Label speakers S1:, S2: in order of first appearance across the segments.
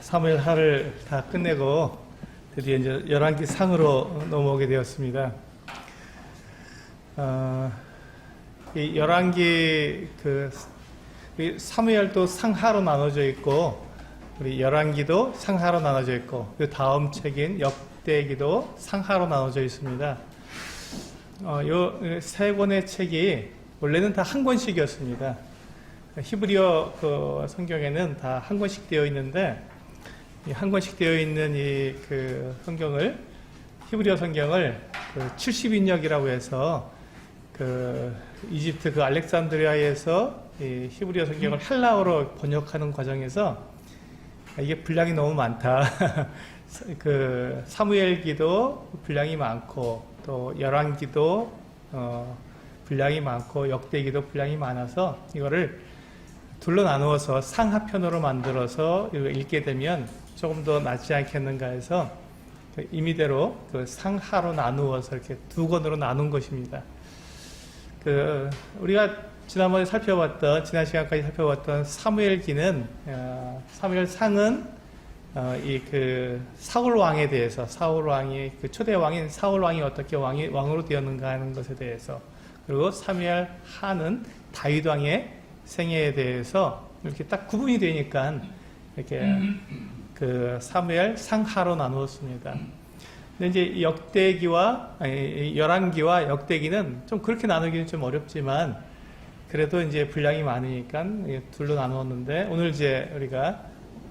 S1: 사무엘 하를 다 끝내고 드디어 이제 열왕기 상으로 넘어오게 되었습니다. 이 열왕기 사무엘도 상하로 나눠져 있고 우리 열왕기도 상하로 나눠져 있고 그 다음 책인 역대기도 상하로 나눠져 있습니다. 요 세 권의 책이 원래는 다 한 권씩이었습니다. 히브리어 그 성경에는 다 한 권씩 되어 있는데 이 한 권씩 되어 있는 이 그 성경을 히브리어 성경을 70인역이라고 해서 그 이집트 그 알렉산드리아에서 이 히브리어 성경을 헬라어로 번역하는 과정에서 이게 분량이 너무 많다. 그 사무엘기도 분량이 많고 또 열왕기도 분량이 많고 역대기도 분량이 많아서 이거를 둘로 나누어서 상하편으로 만들어서 읽게 되면 조금 더 낫지 않겠는가 해서 임의대로 그 상하로 나누어서 이렇게 두 권으로 나눈 것입니다. 우리가 지난 시간까지 살펴봤던 사무엘기는 사무엘 상은 이 사울 왕에 대해서 사울 왕이 초대 왕인 사울 왕이 어떻게 왕으로 되었는가 하는 것에 대해서 그리고 사무엘 하는 다윗 왕의 생애에 대해서 이렇게 딱 구분이 되니까 이렇게 사무엘 상하로 나누었습니다. 근데 이제 열왕기와 역대기는 좀 그렇게 나누기는 좀 어렵지만 그래도 이제 분량이 많으니까 둘로 나누었는데 오늘 이제 우리가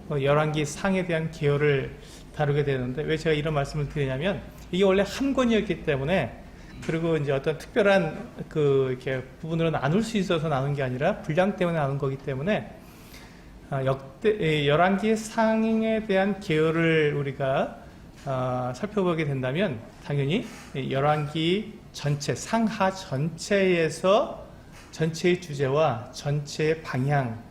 S1: 열왕기 상에 대한 개요를 다루게 되는데 왜 제가 이런 말씀을 드리냐면 이게 원래 한 권이었기 때문에 그리고 이제 어떤 특별한 이렇게 부분으로 나눌 수 있어서 나눈 게 아니라 분량 때문에 나눈 거기 때문에 열왕기 상에 대한 개요를 우리가 살펴보게 된다면 당연히 열왕기 전체 상하 전체에서 전체의 주제와 전체의 방향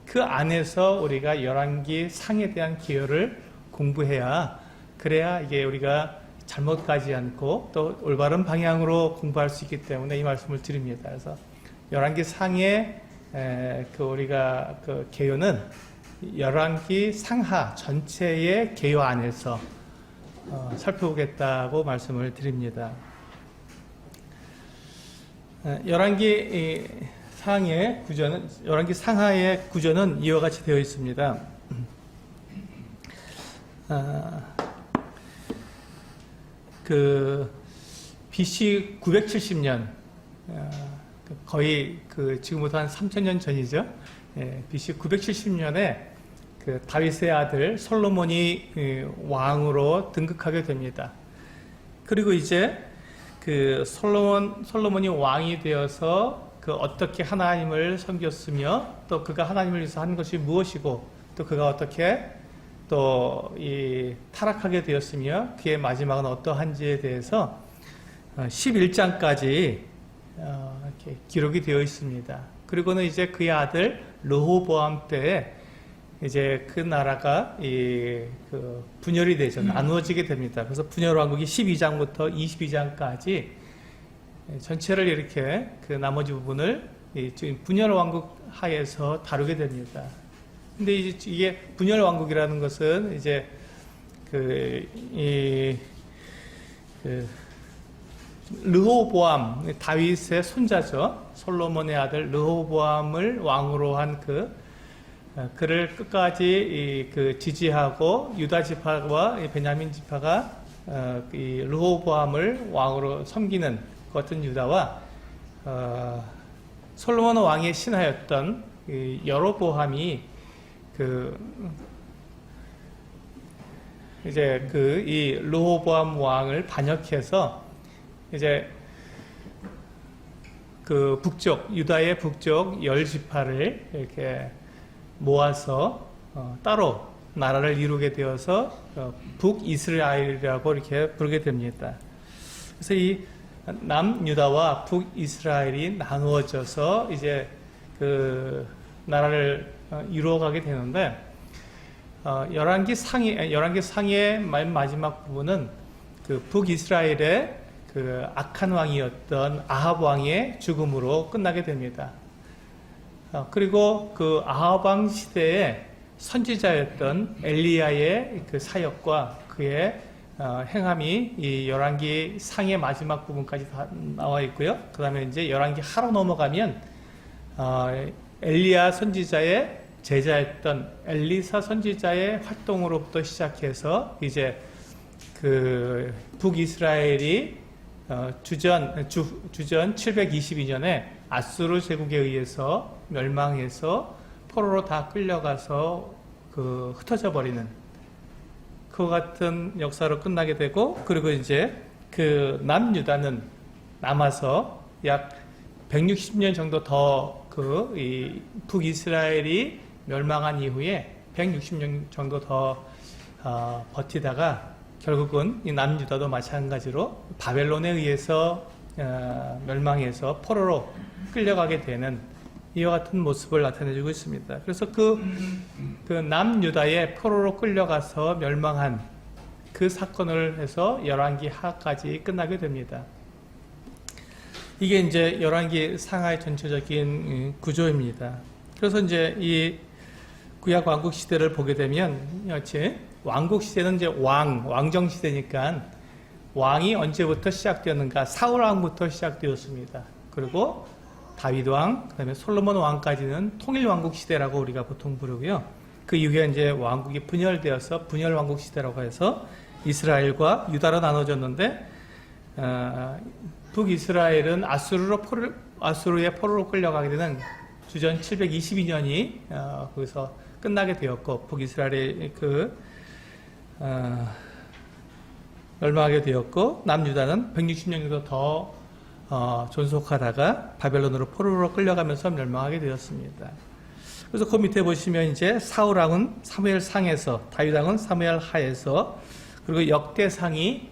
S1: 그 안에서 우리가 열왕기 상에 대한 개요를 공부해야 그래야 이게 우리가 잘못 가지 않고 또 올바른 방향으로 공부할 수 있기 때문에 이 말씀을 드립니다. 그래서 열왕기 상의 우리가 개요는 열왕기 상하 전체의 개요 안에서 살펴보겠다고 말씀을 드립니다. 열왕기 상하의 구조는 이와 같이 되어 있습니다. BC 970년, 거의 지금부터 한 3000년 전이죠. BC 970년에 다윗의 아들 솔로몬이 왕으로 등극하게 됩니다. 그리고 이제 솔로몬이 왕이 되어서 어떻게 하나님을 섬겼으며 또 그가 하나님을 위해서 한 것이 무엇이고 또 그가 어떻게 또 타락하게 되었으며 그의 마지막은 어떠한지에 대해서 11장까지 이렇게 기록이 되어 있습니다. 그리고는 이제 그의 아들 르호보암 때에 이제 그 나라가 분열이 되죠. 나누어지게 됩니다. 그래서 분열 왕국이 12장부터 22장까지 전체를 이렇게 나머지 부분을 분열 왕국 하에서 다루게 됩니다. 근데 이게 분열 왕국이라는 것은 이제 르호보암 다윗의 손자죠. 솔로몬의 아들 르호보암을 왕으로 한 그를 끝까지 지지하고 유다 지파와 베냐민 지파가 르호보암을 왕으로 섬기는 같은 유다와 솔로몬 왕의 신하였던 여로보암이 이제 이 르호보암 왕을 반역해서 이제 유다의 북쪽 10지파를 이렇게 모아서 따로 나라를 이루게 되어서 북이스라엘이라고 이렇게 부르게 됩니다. 그래서 이 남유다와 북이스라엘이 나누어져서 이제 나라를 이루어가게 되는데 열왕기 상의 맨 마지막 부분은 북이스라엘의 악한 왕이었던 아합 왕의 죽음으로 끝나게 됩니다. 그리고 아합 왕 시대에 선지자였던 엘리야의 그 사역과 그의 행함이 이 열왕기 상의 마지막 부분까지 다 나와 있고요. 그 다음에 이제 열왕기 하로 넘어가면 엘리야 선지자의 제자였던 엘리사 선지자의 활동으로부터 시작해서 이제 그 북이스라엘이 주전 722년에 아수르 제국에 의해서 멸망해서 포로로 다 끌려가서 그 흩어져 버리는 그 같은 역사로 끝나게 되고, 그리고 이제 그 남유다는 남아서 약 160년 정도 더 그 이 북이스라엘이 멸망한 이후에 160년 정도 더 버티다가 결국은 이 남유다도 마찬가지로 바벨론에 의해서 멸망해서 포로로 끌려가게 되는 이와 같은 모습을 나타내주고 있습니다. 그래서 그 남유다의 포로로 끌려가서 멸망한 그 사건을 해서 열왕기 하까지 끝나게 됩니다. 이게 이제 열왕기 상하의 전체적인 구조입니다. 그래서 이제 이 구약 왕국 시대를 보게 되면 역시 왕국 시대는 이제 왕정 시대니까 왕이 언제부터 시작되었는가? 사울 왕부터 시작되었습니다. 그리고 다윗 왕, 그다음에 솔로몬 왕까지는 통일 왕국 시대라고 우리가 보통 부르고요. 그 이후에 이제 왕국이 분열되어서 분열 왕국 시대라고 해서 이스라엘과 유다로 나눠졌는데 북이스라엘은 아수르의 포로로 끌려가게 되는 주전 722년이 거기서 끝나게 되었고, 북이스라엘의 멸망하게 되었고, 남유다는 160년 정도 더 존속하다가 바벨론으로 포로로 끌려가면서 멸망하게 되었습니다. 그래서 그 밑에 보시면 이제 사울왕은 사무엘 상에서, 다윗 왕은 사무엘 하에서, 그리고 역대상이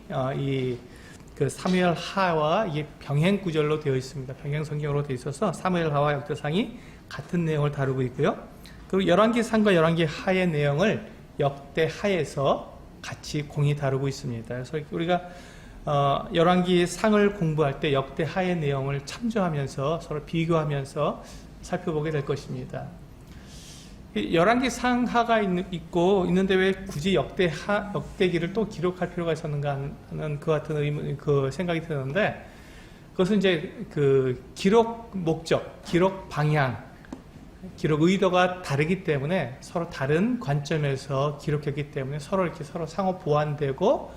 S1: 그 사무엘 하와 이게 병행 구절로 되어 있습니다. 병행 성경으로 되어 있어서 사무엘 하와 역대상이 같은 내용을 다루고 있고요. 그리고 열왕기 상과 열왕기 하의 내용을 역대 하에서 같이 공히 다루고 있습니다. 그래서 우리가 열왕기 상을 공부할 때 역대 하의 내용을 참조하면서 서로 비교하면서 살펴보게 될 것입니다. 열왕기 상하가 있는데 왜 굳이 역대기를 또 기록할 필요가 있었는가 하는 그 같은 의문, 그 생각이 드는데, 그것은 이제 그 기록 목적, 기록 방향, 기록 의도가 다르기 때문에 서로 다른 관점에서 기록했기 때문에 서로 이렇게 서로 상호 보완되고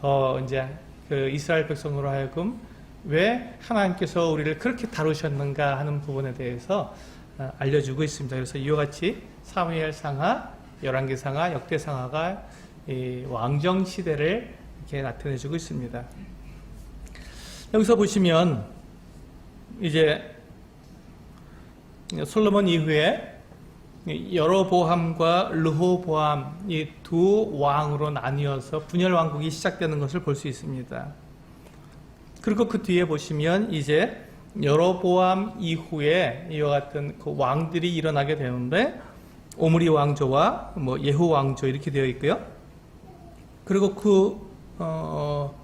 S1: 더 이제 그 이스라엘 백성으로 하여금 왜 하나님께서 우리를 그렇게 다루셨는가 하는 부분에 대해서 알려주고 있습니다. 그래서 이와 같이 사무엘 상하, 열왕기 상하, 역대 상하가 이 왕정 시대를 이렇게 나타내주고 있습니다. 여기서 보시면 이제 솔로몬 이후에 여로보암과 르호보암 이 두 왕으로 나뉘어서 분열 왕국이 시작되는 것을 볼 수 있습니다. 그리고 그 뒤에 보시면 이제 여로보암 이후에 이와 같은 그 왕들이 일어나게 되는데, 오므리 왕조와 예후 왕조 이렇게 되어 있고요. 그리고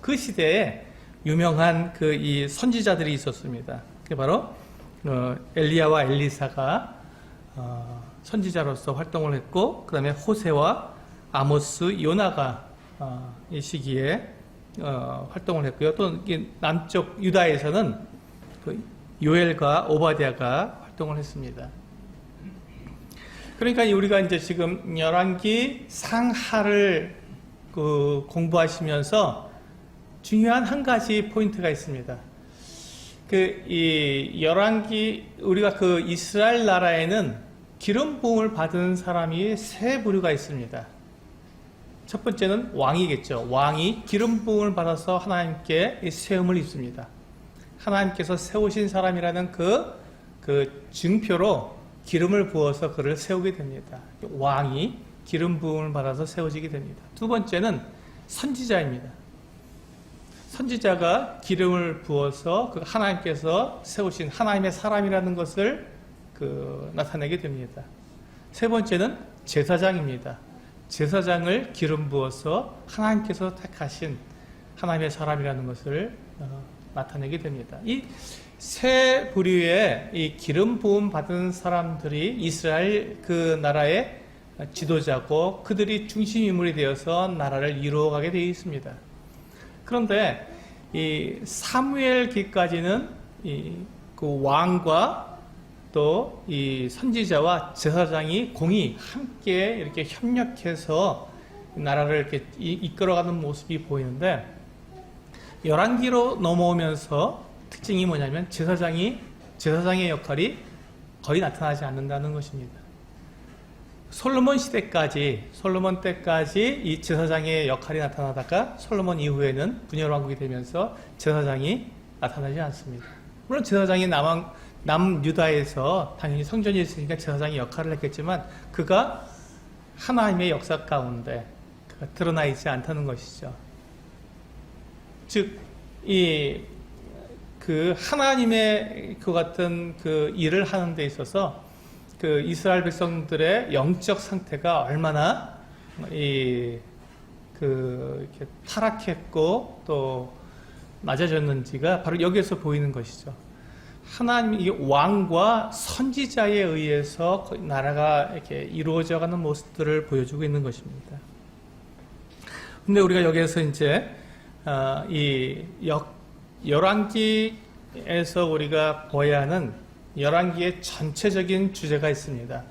S1: 그 시대에 유명한 그 이 선지자들이 있었습니다. 그게 바로 엘리야와 엘리사가 선지자로서 활동을 했고, 그 다음에 호세와 아모스, 요나가 이 시기에 활동을 했고요. 또 남쪽 유다에서는 그 요엘과 오바댜가 활동을 했습니다. 그러니까 우리가 이제 지금 열왕기 상하를 공부하시면서 중요한 한 가지 포인트가 있습니다. 이 열왕기, 우리가 그 이스라엘 나라에는 기름 부음을 받은 사람이 세 부류가 있습니다. 첫 번째는 왕이겠죠. 왕이 기름 부음을 받아서 하나님께 세움을 입습니다. 하나님께서 세우신 사람이라는 그 증표로 기름을 부어서 그를 세우게 됩니다. 왕이 기름 부음을 받아서 세워지게 됩니다. 두 번째는 선지자입니다. 선지자가 기름을 부어서 그 하나님께서 세우신 하나님의 사람이라는 것을 나타내게 됩니다. 세 번째는 제사장입니다. 제사장을 기름 부어서 하나님께서 택하신 하나님의 사람이라는 것을 나타내게 됩니다. 이 세 부류의 이 기름 부음 받은 사람들이 이스라엘 그 나라의 지도자고 그들이 중심 인물이 되어서 나라를 이루어가게 되어 있습니다. 그런데 이 사무엘기까지는 그 왕과 또 이 선지자와 제사장이 공히 함께 이렇게 협력해서 나라를 이렇게 이끌어가는 모습이 보이는데, 열왕기로 넘어오면서 특징이 뭐냐면 제사장의 역할이 거의 나타나지 않는다는 것입니다. 솔로몬 때까지 이 제사장의 역할이 나타나다가 솔로몬 이후에는 분열왕국이 되면서 제사장이 나타나지 않습니다. 물론 제사장이 남유다에서 당연히 성전이 있으니까 제사장의 역할을 했겠지만 그가 하나님의 역사 가운데 그가 드러나 있지 않다는 것이죠. 즉, 그 하나님의 그 같은 그 일을 하는 데 있어서 그 이스라엘 백성들의 영적 상태가 얼마나 이렇게 타락했고 또 낮아졌는지가 바로 여기에서 보이는 것이죠. 하나님, 이 왕과 선지자에 의해서 나라가 이렇게 이루어져가는 모습들을 보여주고 있는 것입니다. 근데 우리가 여기에서 이제 열왕기에서 우리가 봐야 하는 열왕기의 전체적인 주제가 있습니다.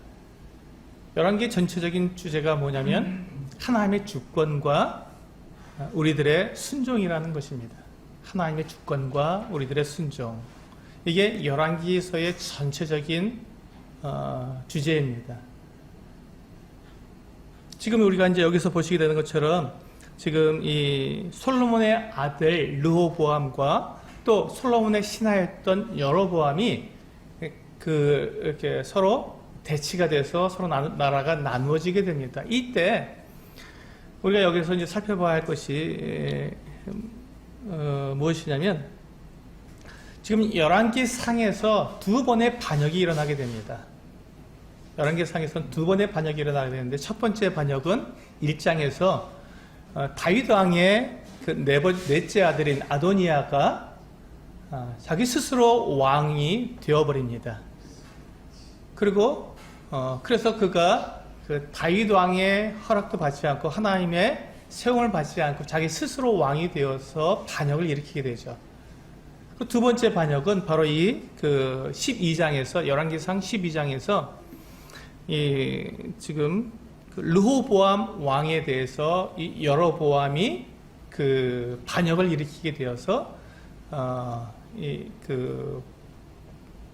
S1: 열왕기의 전체적인 주제가 뭐냐면 하나님의 주권과 우리들의 순종이라는 것입니다. 하나님의 주권과 우리들의 순종. 이게 열왕기에서의 전체적인 주제입니다. 지금 우리가 이제 여기서 보시게 되는 것처럼 지금 이 솔로몬의 아들 르호보암과 또 솔로몬의 신하였던 여로보암이 이렇게 서로 대치가 돼서 서로 나라가 나누어지게 됩니다. 이때 우리가 여기서 이제 살펴봐야 할 것이 무엇이냐면, 지금 열왕기 상에서 두 번의 반역이 일어나게 됩니다. 열왕기 상에서는 두 번의 반역이 일어나게 되는데, 첫 번째 반역은 1장에서 다윗 왕의 그 넷째 아들인 아도니아가 자기 스스로 왕이 되어버립니다. 그리고 그래서 그가 그 다윗 왕의 허락도 받지 않고 하나님의 세움을 받지 않고 자기 스스로 왕이 되어서 반역을 일으키게 되죠. 그 두 번째 반역은 바로 그 12장에서 열왕기상 12장에서 지금 그 르호보암 왕에 대해서 이 여로보암이 그 반역을 일으키게 되어서 그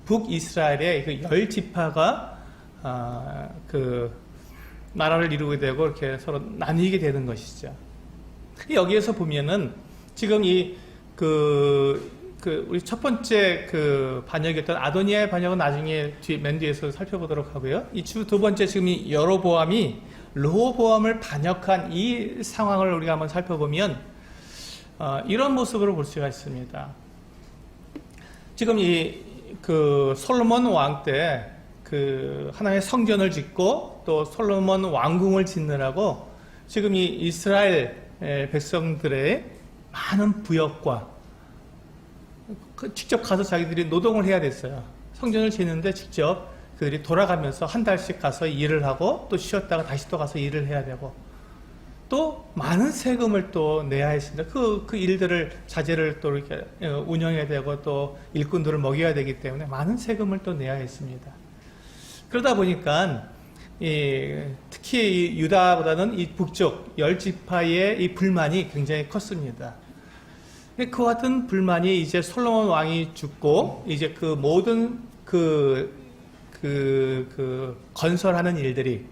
S1: 북이스라엘의 그 10지파가 그 나라를 이루게 되고 이렇게 서로 나뉘게 되는 것이죠. 여기에서 보면은 지금 우리 첫 번째 그 반역이었던 아도니아의 반역은 나중에 맨 뒤에서 살펴보도록 하고요. 이 두 번째 지금 이 여로보암이 르호보암을 반역한 이 상황을 우리가 한번 살펴보면 이런 모습으로 볼 수가 있습니다. 지금 그 솔로몬 왕 때 그 하나님의 성전을 짓고 또 솔로몬 왕궁을 짓느라고 지금 이 이스라엘 백성들의 많은 부역과 직접 가서 자기들이 노동을 해야 됐어요. 성전을 짓는데 직접 그들이 돌아가면서 한 달씩 가서 일을 하고 또 쉬었다가 다시 또 가서 일을 해야 되고 또 많은 세금을 또 내야 했습니다. 그 일들을 자재를 또 이렇게 운영해야 되고 또 일꾼들을 먹여야 되기 때문에 많은 세금을 또 내야 했습니다. 그러다 보니까 특히 유다보다는 이 북쪽 10지파의 이 불만이 굉장히 컸습니다. 그 같은 불만이 이제 솔로몬 왕이 죽고 이제 그 모든 건설하는 일들이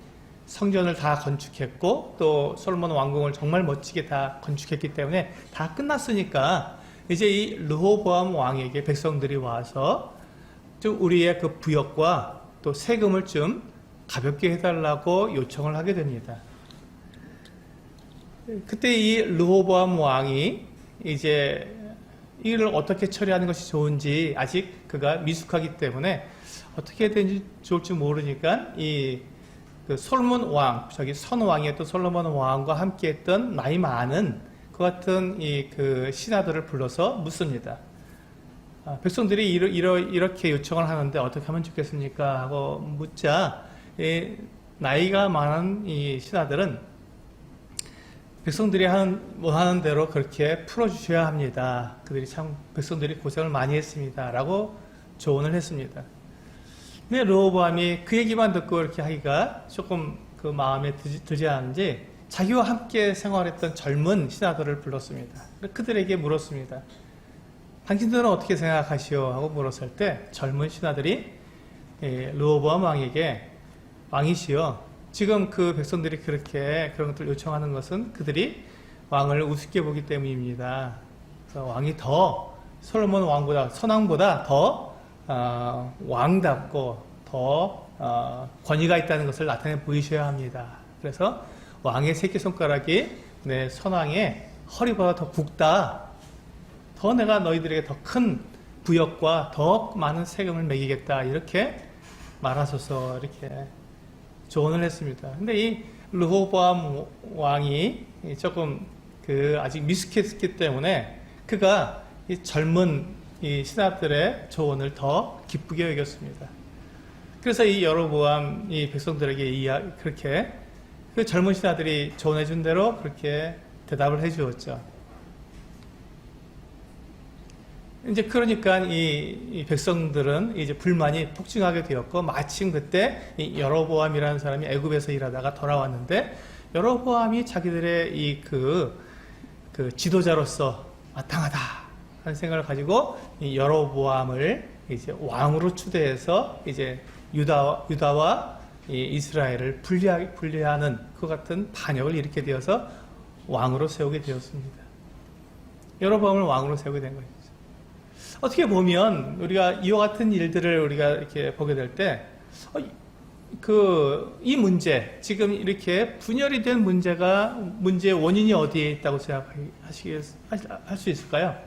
S1: 성전을 다 건축했고 또 솔로몬 왕궁을 정말 멋지게 다 건축했기 때문에 다 끝났으니까 이제 이 르호보암 왕에게 백성들이 와서 좀 우리의 그 부역과 또 세금을 좀 가볍게 해달라고 요청을 하게 됩니다. 그때 이 르호보암 왕이 이제 이를 어떻게 처리하는 것이 좋은지 아직 그가 미숙하기 때문에 어떻게 해야 되는지 좋을지 모르니까 그 솔로몬 왕, 선왕이었던 솔로몬 왕과 함께했던 나이 많은 그 같은 그 신하들을 불러서 묻습니다. 백성들이 이렇게 요청을 하는데 어떻게 하면 좋겠습니까? 하고 묻자 나이가 많은 이 신하들은 백성들이 원하는 대로 그렇게 풀어주셔야 합니다. 그들이 참 백성들이 고생을 많이 했습니다. 라고 조언을 했습니다. 근데 르호보암이 그 얘기만 듣고 이렇게 하기가 조금 그 마음에 들지 않은지 자기와 함께 생활했던 젊은 신하들을 불렀습니다. 그들에게 물었습니다. 당신들은 어떻게 생각하시오? 하고 물었을 때 젊은 신하들이 르호보암 왕에게 왕이시여, 지금 그 백성들이 그렇게 그런 것들을 요청하는 것은 그들이 왕을 우습게 보기 때문입니다. 그래서 왕이 더 솔로몬 왕보다, 선왕보다 더 왕답고 더 권위가 있다는 것을 나타내 보이셔야 합니다. 그래서 왕의 새끼손가락이 내 선왕의 허리보다 더 굵다. 더 내가 너희들에게 더 큰 부역과 더 많은 세금을 매기겠다. 이렇게 말하소서 이렇게 조언을 했습니다. 근데 이 르호보암 왕이 조금 아직 미숙했기 때문에 그가 이 젊은 이 신하들의 조언을 더 기쁘게 여겼습니다. 그래서 이 여로보암 이 백성들에게 그렇게 그 젊은 신하들이 조언해 준 대로 그렇게 대답을 해 주었죠. 이제 그러니까 이 백성들은 이제 불만이 폭증하게 되었고, 마침 그때 이 여로보암이라는 사람이 애굽에서 일하다가 돌아왔는데, 여로보암이 자기들의 그 지도자로서 마땅하다 하는 생각을 가지고 이 여로보암을 이제 왕으로 추대해서 이제 유다와 이 이스라엘을 분리하는 그 같은 반역을 일으키게 되어서 왕으로 세우게 되었습니다. 여로보암을 왕으로 세우게 된 거예요. 어떻게 보면 우리가 이와 같은 일들을 우리가 이렇게 보게 될 때, 이 문제, 지금 이렇게 분열이 된 문제의 원인이 어디에 있다고 생각할 수 있을까요?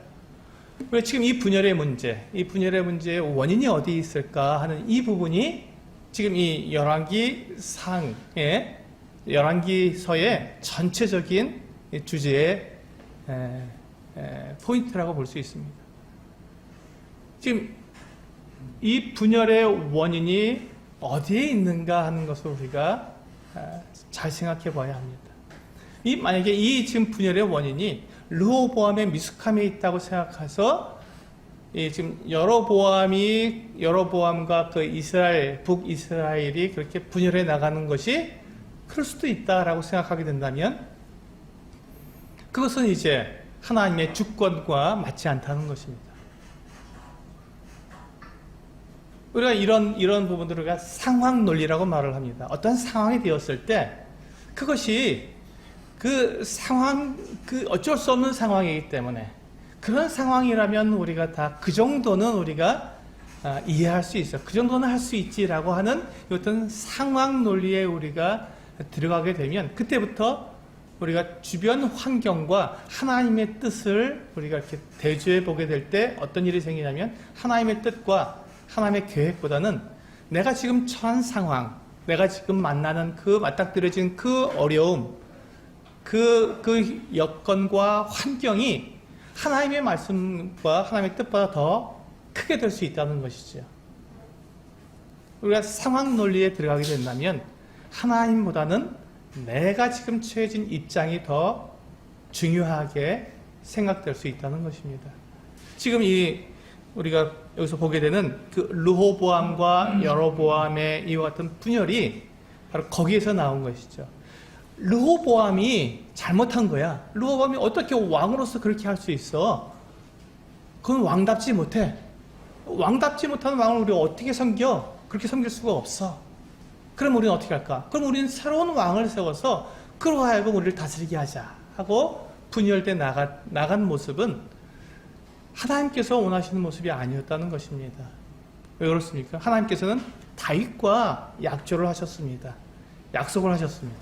S1: 왜 지금 이 분열의 문제의 원인이 어디에 있을까 하는 이 부분이 지금 이 열왕기서의 전체적인 주제의 포인트라고 볼 수 있습니다. 지금 이 분열의 원인이 어디에 있는가 하는 것을 우리가 잘 생각해 봐야 합니다. 만약에 이 지금 분열의 원인이 르호보암의 미숙함에 있다고 생각해서 지금 여로보암과 그 북이스라엘이 그렇게 분열해 나가는 것이 그럴 수도 있다라고 생각하게 된다면, 그것은 이제 하나님의 주권과 맞지 않다는 것입니다. 우리가 이런 부분들을 우리가 상황 논리라고 말을 합니다. 어떤 상황이 되었을 때 그것이 그 상황, 어쩔 수 없는 상황이기 때문에, 그런 상황이라면 우리가 다 그 정도는 우리가 이해할 수 있어. 그 정도는 할 수 있지라고 하는 어떤 상황 논리에 우리가 들어가게 되면, 그때부터 우리가 주변 환경과 하나님의 뜻을 우리가 이렇게 대조해 보게 될 때 어떤 일이 생기냐면, 하나님의 뜻과 하나님의 계획보다는 내가 지금 처한 상황, 내가 지금 만나는 맞닥뜨려진 그 어려움, 그 여건과 환경이 하나님의 말씀과 하나님의 뜻보다 더 크게 될 수 있다는 것이죠. 우리가 상황 논리에 들어가게 된다면 하나님보다는 내가 지금 처해진 입장이 더 중요하게 생각될 수 있다는 것입니다. 지금 우리가 여기서 보게 되는 그 르호보암과 여로보암의 이와 같은 분열이 바로 거기에서 나온 것이죠. 르호보암이 잘못한 거야. 르호보암이 어떻게 왕으로서 그렇게 할 수 있어? 그건 왕답지 못해. 왕답지 못한 왕을 우리가 어떻게 섬겨? 그렇게 섬길 수가 없어. 그럼 우리는 어떻게 할까? 그럼 우리는 새로운 왕을 세워서 그로 하여금 우리를 다스리게 하자 하고 분열돼 나간 모습은 하나님께서 원하시는 모습이 아니었다는 것입니다. 왜 그렇습니까? 하나님께서는 다윗과 약조를 하셨습니다. 약속을 하셨습니다.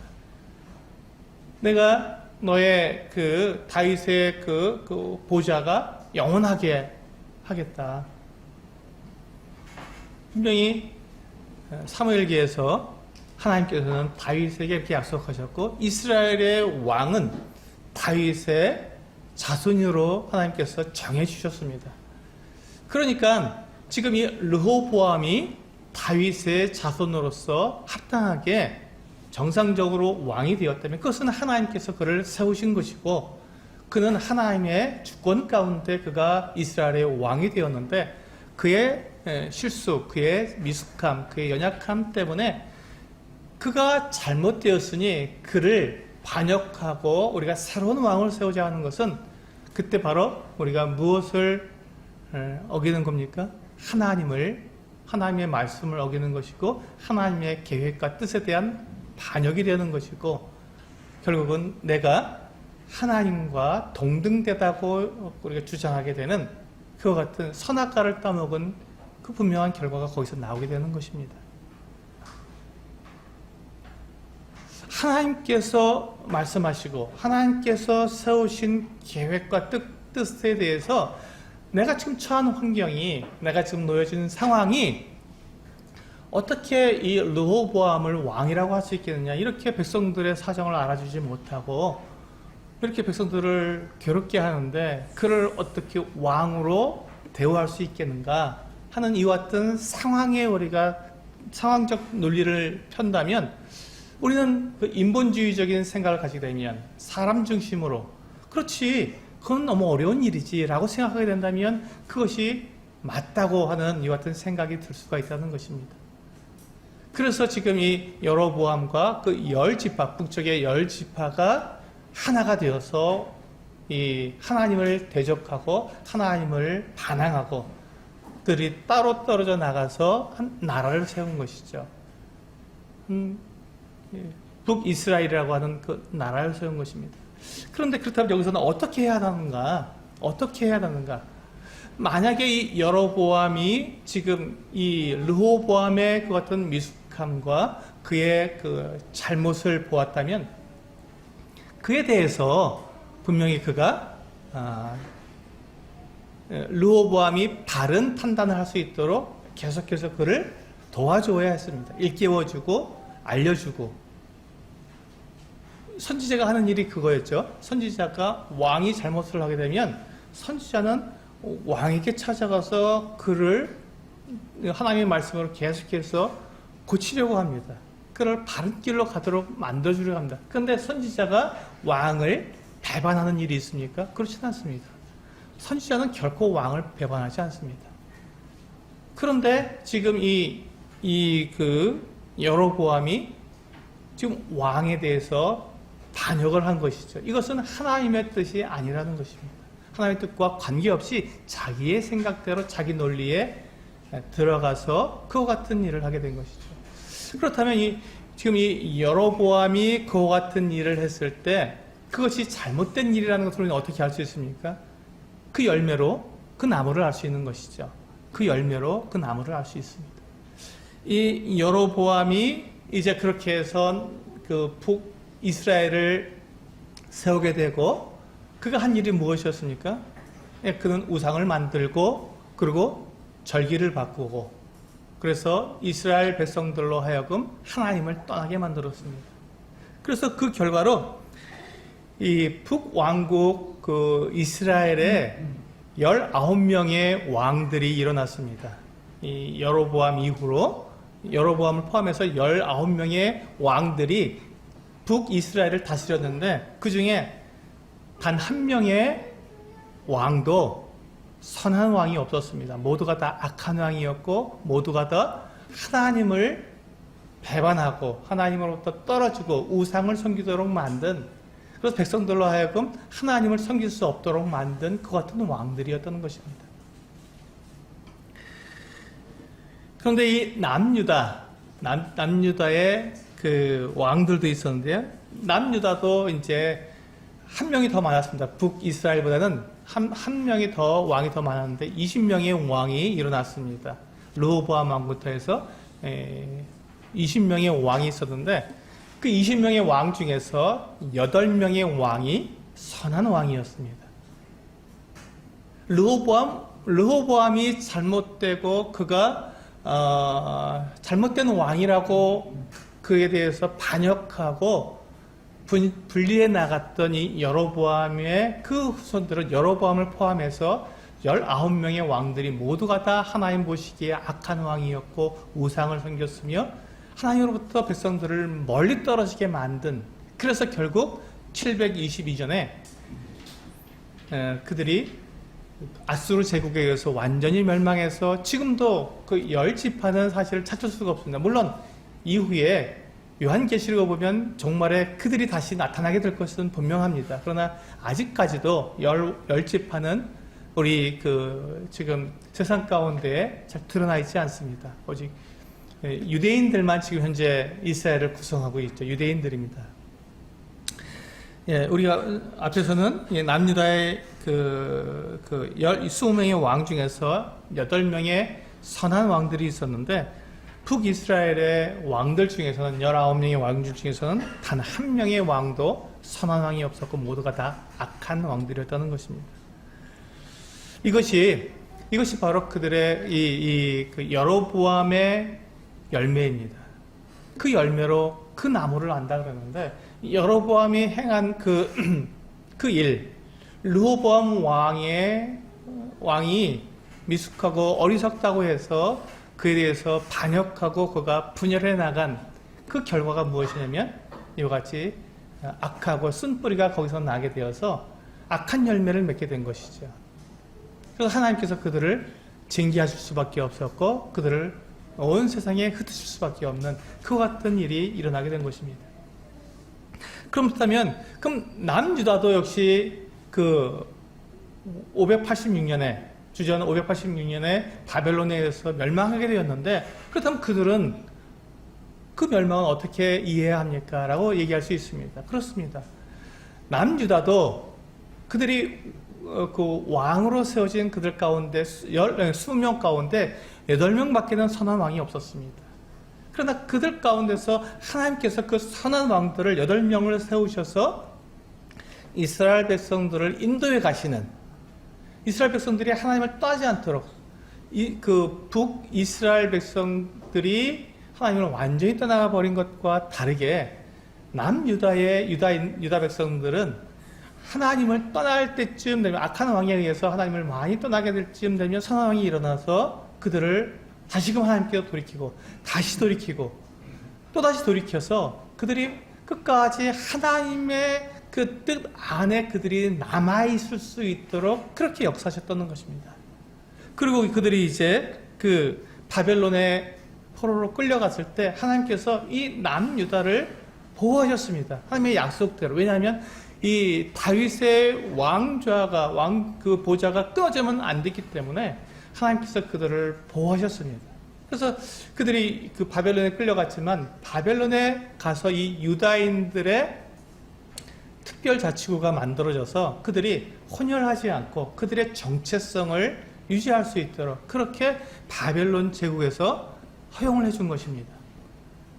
S1: 내가 너의 다윗의 그 보좌가 영원하게 하겠다. 분명히 사무엘기에서 하나님께서는 다윗에게 이렇게 약속하셨고, 이스라엘의 왕은 다윗의 자손으로 하나님께서 정해주셨습니다. 그러니까 지금 이 르호보암이 다윗의 자손으로서 합당하게 정상적으로 왕이 되었다면 그것은 하나님께서 그를 세우신 것이고 그는 하나님의 주권 가운데 그가 이스라엘의 왕이 되었는데 그의 실수, 그의 미숙함, 그의 연약함 때문에 그가 잘못되었으니 그를 반역하고 우리가 새로운 왕을 세우자 하는 것은 그때 바로 우리가 무엇을 어기는 겁니까? 하나님의 말씀을 어기는 것이고 하나님의 계획과 뜻에 대한 반역이 되는 것이고 결국은 내가 하나님과 동등되다고 우리가 주장하게 되는 그와 같은 선악과를 따먹은 그 분명한 결과가 거기서 나오게 되는 것입니다. 하나님께서 말씀하시고 하나님께서 세우신 계획과 뜻에 대해서 내가 지금 처한 환경이, 내가 지금 놓여진 상황이 어떻게 이 르호보암을 왕이라고 할 수 있겠느냐, 이렇게 백성들의 사정을 알아주지 못하고 이렇게 백성들을 괴롭게 하는데 그를 어떻게 왕으로 대우할 수 있겠는가 하는 이와 같은 상황에 우리가 상황적 논리를 편다면 우리는 그 인본주의적인 생각을 가지게 되면 사람 중심으로 그렇지 그건 너무 어려운 일이지 라고 생각하게 된다면 그것이 맞다고 하는 이와 같은 생각이 들 수가 있다는 것입니다. 그래서 지금 이 여로보암과 그 10지파, 북쪽의 10지파가 하나가 되어서 이 하나님을 대적하고 하나님을 반항하고 그들이 따로 떨어져 나가서 한 나라를 세운 것이죠. 북이스라엘이라고 하는 그 나라를 세운 것입니다. 그런데 그렇다면 여기서는 어떻게 해야 하는가? 어떻게 해야 하는가? 만약에 이 여로보암이 지금 이 르호보암의 그 같은 미숙함과 그의 그 잘못을 보았다면 그에 대해서 분명히 그가 르호보암이 바른 판단을 할 수 있도록 계속해서 그를 도와줘야 했습니다. 일깨워주고 알려주고. 선지자가 하는 일이 그거였죠. 선지자가 왕이 잘못을 하게 되면 선지자는 왕에게 찾아가서 그를 하나님의 말씀으로 계속해서 고치려고 합니다. 그를 바른 길로 가도록 만들어주려고 합니다. 그런데 선지자가 왕을 배반하는 일이 있습니까? 그렇지는 않습니다. 선지자는 결코 왕을 배반하지 않습니다. 그런데 지금 그 여로보암이 지금 왕에 대해서 반역을 한 것이죠. 이것은 하나님의 뜻이 아니라는 것입니다. 하나님의 뜻과 관계없이 자기의 생각대로 자기 논리에 들어가서 그와 같은 일을 하게 된 것이죠. 그렇다면 지금 이 여로보암이 그와 같은 일을 했을 때 그것이 잘못된 일이라는 것을 우리는 어떻게 알 수 있습니까? 그 열매로 그 나무를 알 수 있는 것이죠. 그 열매로 그 나무를 알 수 있습니다. 이 여로보암이 이제 그렇게 해서 그 북이스라엘을 세우게 되고 그가 한 일이 무엇이었습니까? 그는 우상을 만들고 그리고 절기를 바꾸고 그래서 이스라엘 백성들로 하여금 하나님을 떠나게 만들었습니다. 그래서 그 결과로 이 북왕국 그 이스라엘에 19명의 왕들이 일어났습니다. 이 여로보암 이후로 여로보암을 포함해서 19명의 왕들이 북이스라엘을 다스렸는데 그 중에 단 한 명의 왕도 선한 왕이 없었습니다. 모두가 다 악한 왕이었고 모두가 다 하나님을 배반하고 하나님으로부터 떨어지고 우상을 섬기도록 만든 그래서 백성들로 하여금 하나님을 섬길 수 없도록 만든 그 같은 왕들이었다는 것입니다. 그런데 이 남유다의 그 왕들도 있었는데요. 남유다도 이제 한 명이 더 많았습니다. 북이스라엘보다는 한 명이 더 왕이 더 많았는데 20명의 왕이 일어났습니다. 르호보암 왕부터 해서 20명의 왕이 있었는데 그 20명의 왕 중에서 8명의 왕이 선한 왕이었습니다. 르호보암이 잘못되고 그가 잘못된 왕이라고 그에 대해서 반역하고 분리해 나갔던 이 여로보암의 그 후손들은 여로보암을 포함해서 19명의 왕들이 모두가 다 하나님 보시기에 악한 왕이었고 우상을 섬겼으며 하나님으로부터 백성들을 멀리 떨어지게 만든, 그래서 결국 722년에 그들이 아수르 제국에 의해서 완전히 멸망해서 지금도 그 10지파는 사실 찾을 수가 없습니다. 물론 이후에 요한계시록을 보면 종말에 그들이 다시 나타나게 될 것은 분명합니다. 그러나 아직까지도 10지파는 우리 지금 세상 가운데에 잘 드러나 있지 않습니다. 오직 유대인들만 지금 현재 이스라엘을 구성하고 있죠. 유대인들입니다. 예, 우리가 앞에서는 남유다의 20명의 왕 중에서 8명의 선한 왕들이 있었는데, 북이스라엘의 왕들 중에서는 19명의 왕들 중에서는 단 한 명의 왕도 선한 왕이 없었고 모두가 다 악한 왕들이었다는 것입니다. 이것이 바로 그들의 그 여로보암의 열매입니다. 그 열매로 그 나무를 안다 그러는데, 여로보암이 행한 그 일, 르호보암 왕이 미숙하고 어리석다고 해서 그에 대해서 반역하고 그가 분열해 나간 그 결과가 무엇이냐면 이와 같이 악하고 쓴뿌리가 거기서 나게 되어서 악한 열매를 맺게 된 것이죠. 그래서 하나님께서 그들을 징계하실 수밖에 없었고 그들을 온 세상에 흩으실 수밖에 없는 그와 같은 일이 일어나게 된 것입니다. 그럼 남유다도 역시 그 586년에 주전 586년에 바벨론에 의해서 멸망하게 되었는데, 그렇다면 그들은 그 멸망을 어떻게 이해해야 합니까? 라고 얘기할 수 있습니다. 그렇습니다. 남유다도 그들이 그 왕으로 세워진 그들 가운데 20명 가운데 8명밖에는 선한 왕이 없었습니다. 그러나 그들 가운데서 하나님께서 그 선한 왕들을 8명을 세우셔서 이스라엘 백성들을 인도해 가시는, 이스라엘 백성들이 하나님을 떠나지 않도록 그 북이스라엘 백성들이 하나님을 완전히 떠나가 버린 것과 다르게 남유다의 유다 백성들은 하나님을 떠날 때쯤 되면, 악한 왕에 의해서 하나님을 많이 떠나게 될 쯤 되면 선한 왕이 일어나서 그들을 다시금 하나님께로 돌이키고 다시 돌이키고 또다시 돌이켜서 그들이 끝까지 하나님의 그 뜻 안에 그들이 남아있을 수 있도록 그렇게 역사하셨다는 것입니다. 그리고 그들이 이제 그 바벨론의 포로로 끌려갔을 때 하나님께서 이 남유다를 보호하셨습니다. 하나님의 약속대로. 왜냐하면 이 다윗의 왕좌가 그 보좌가 끊어지면 안 됐기 때문에 하나님께서 그들을 보호하셨습니다. 그래서 그들이 그 바벨론에 끌려갔지만 바벨론에 가서 이 유다인들의 특별 자치구가 만들어져서 그들이 혼혈하지 않고 그들의 정체성을 유지할 수 있도록 그렇게 바벨론 제국에서 허용을 해준 것입니다.